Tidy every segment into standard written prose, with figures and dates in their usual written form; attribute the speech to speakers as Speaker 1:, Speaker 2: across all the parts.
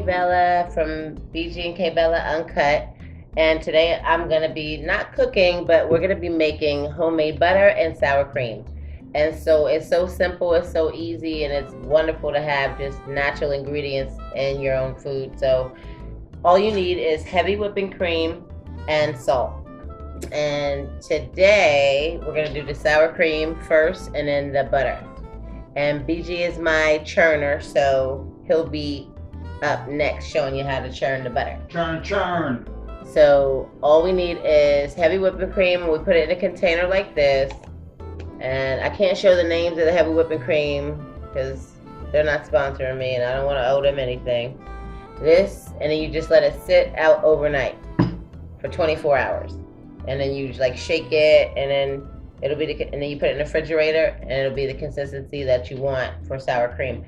Speaker 1: Bella from BG and K Bella Uncut, and today I'm gonna be not cooking, but we're gonna be making homemade butter and sour cream. And so it's so simple, it's so easy, and it's wonderful to have just natural ingredients in your own food. So all you need is heavy whipping cream and salt. And today we're gonna do the sour cream first and then the butter. And BG is my churner, so he'll be up next showing you how to churn the butter.
Speaker 2: Churn.
Speaker 1: So all we need is heavy whipping cream, and we put it in a container like this. And I can't show the names of the heavy whipping cream because they're not sponsoring me and I don't want to owe them anything. This, and then you just let it sit out overnight for 24 hours. And then you like shake it, and then it'll be and then you put it in the refrigerator, and it'll be the consistency that you want for sour cream.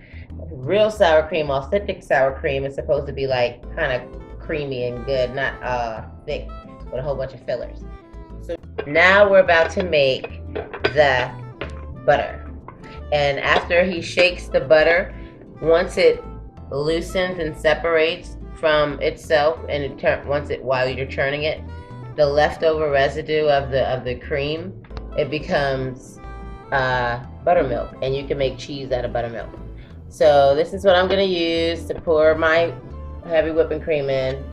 Speaker 1: Real sour cream, authentic sour cream, is supposed to be like kind of creamy and good, not thick with a whole bunch of fillers. So now we're about to make the butter. And after he shakes the butter, once it loosens and separates from itself, and while you're churning it, the leftover residue of the cream, it becomes buttermilk, and you can make cheese out of buttermilk. So this is what I'm gonna use to pour my heavy whipping cream in.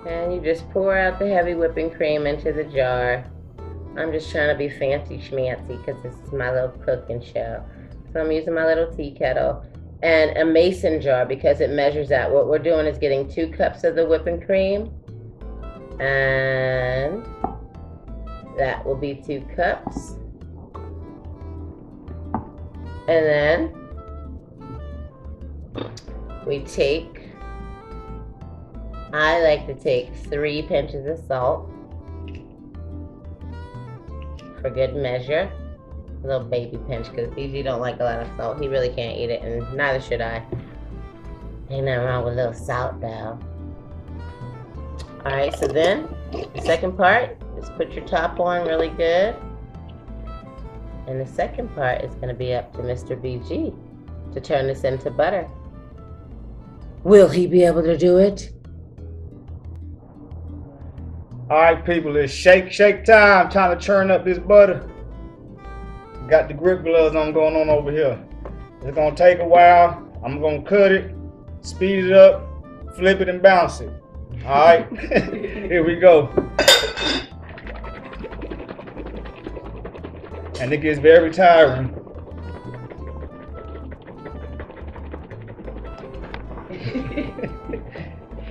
Speaker 1: And you just pour out the heavy whipping cream into the jar. I'm just trying to be fancy schmancy because this is my little cooking show. So I'm using my little tea kettle and a mason jar because it measures out. What we're doing is getting 2 cups of the whipping cream, and that will be 2 cups. And then I like to take 3 pinches of salt for good measure. A little baby pinch, because BG don't like a lot of salt. He really can't eat it, and neither should I. Ain't nothing wrong with a little salt though. Alright, so then the second part, just put your top on really good. And the second part is going to be up to Mr. BG to turn this into butter. Will he be able to do it?
Speaker 2: Alright people, it's shake time. Time to churn up this butter. Got the grip gloves on going on over here. It's gonna take a while. I'm gonna cut it, speed it up, flip it and bounce it. Alright, here we go. And it gets very tiring.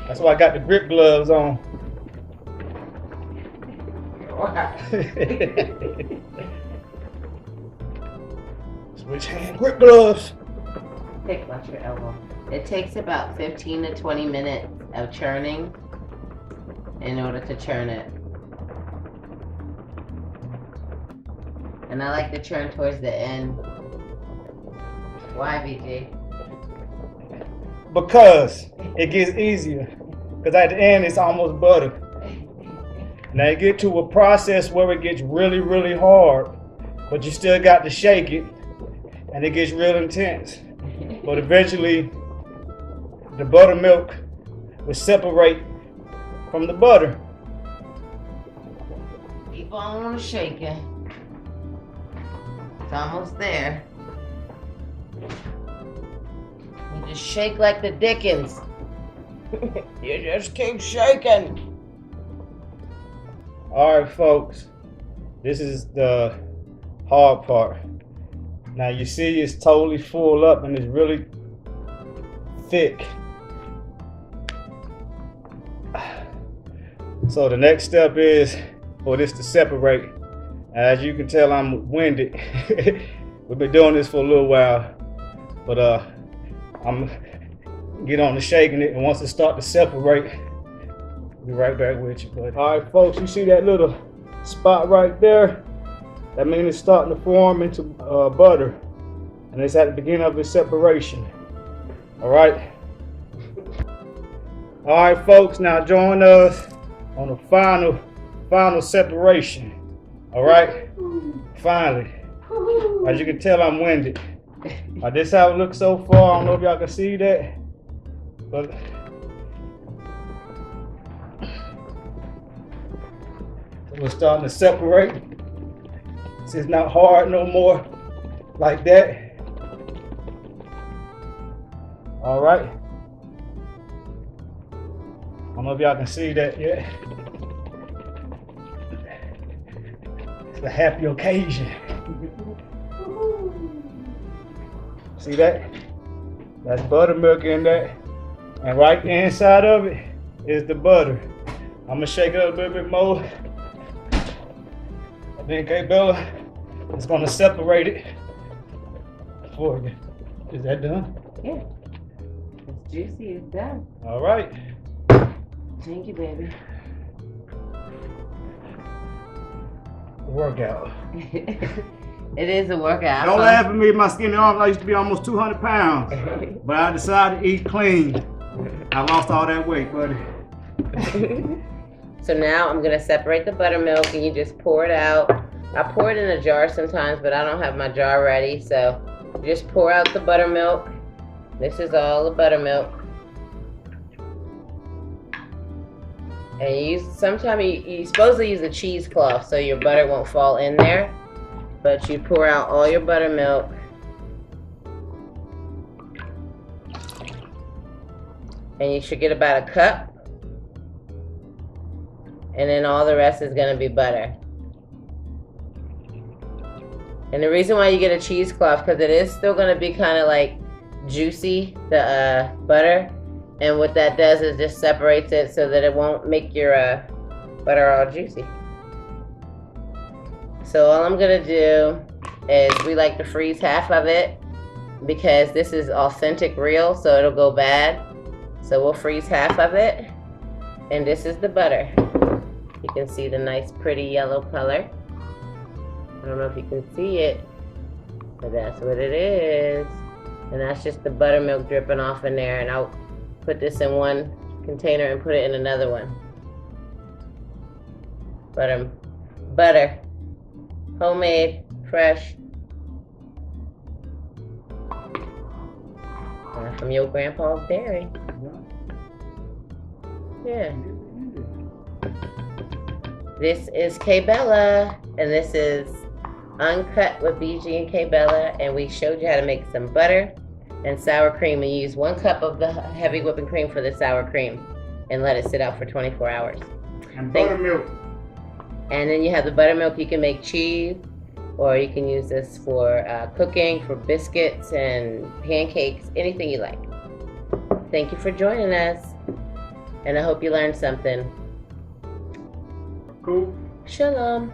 Speaker 2: That's why I got the grip gloves on. Switch hand grip gloves.
Speaker 1: Watch your elbow. It takes about 15 to 20 minutes of churning in order to churn it. And I like to churn towards the end. Why, BG?
Speaker 2: Because it gets easier. Because at the end it's almost butter. Now you get to a process where it gets really, really hard, but you still got to shake it, and it gets real intense. But eventually, the buttermilk will separate from the butter.
Speaker 1: Keep on shaking. It's almost there. You just shake like the Dickens. You just keep shaking.
Speaker 2: Alright folks, this is the hard part. Now you see it's totally full up and it's really thick. So the next step is for this to separate. As you can tell, I'm winded. We've been doing this for a little while, but I'm get on to shaking it, and once it starts to separate, be right back with you, buddy. All right, folks, you see that little spot right there? That means it's starting to form into butter, and it's at the beginning of its separation. All right. All right, folks, now join us on the final separation. All right, finally. As you can tell, I'm winded. This how it looks so far. I don't know if y'all can see that, but we're starting to separate. It's not hard no more like that. All right. I don't know if y'all can see that yet. It's a happy occasion. See that? That's buttermilk in there. And right inside of it is the butter. I'm gonna shake it up a little bit more. And then K-Bella is gonna separate it for you. Is that done?
Speaker 1: Yeah. It's juicy, it's done.
Speaker 2: All right.
Speaker 1: Thank you, baby.
Speaker 2: Workout.
Speaker 1: It is a workout.
Speaker 2: Don't laugh at me, my skinny arms. I used to be almost 200 pounds. But I decided to eat clean. I lost all that weight, buddy.
Speaker 1: So now I'm gonna separate the buttermilk and you just pour it out. I pour it in a jar sometimes, but I don't have my jar ready. So you just pour out the buttermilk. This is all the buttermilk. And sometimes you supposed to use a cheesecloth so your butter won't fall in there. But you pour out all your buttermilk. And you should get about a cup. And then all the rest is gonna be butter. And the reason why you get a cheesecloth, because it is still gonna be kind of like juicy, the butter. And what that does is just separates it so that it won't make your butter all juicy. So all I'm gonna do is we like to freeze half of it because this is authentic real, so it'll go bad. So we'll freeze half of it. And this is the butter. You can see the nice pretty yellow color. I don't know if you can see it, but that's what it is. And that's just the buttermilk dripping off in there. And I'll put this in one container and put it in another one. Butter. Homemade, fresh. From your grandpa's dairy. Yeah. This is K-Bella, and this is Uncut with BG and K-Bella, and we showed you how to make some butter and sour cream, and use 1 cup of the heavy whipping cream for the sour cream and let it sit out for 24 hours.
Speaker 2: And buttermilk.
Speaker 1: And then you have the buttermilk. You can make cheese, or you can use this for cooking, for biscuits and pancakes, anything you like. Thank you for joining us, and I hope you learned something.
Speaker 2: Cool.
Speaker 1: Shalom.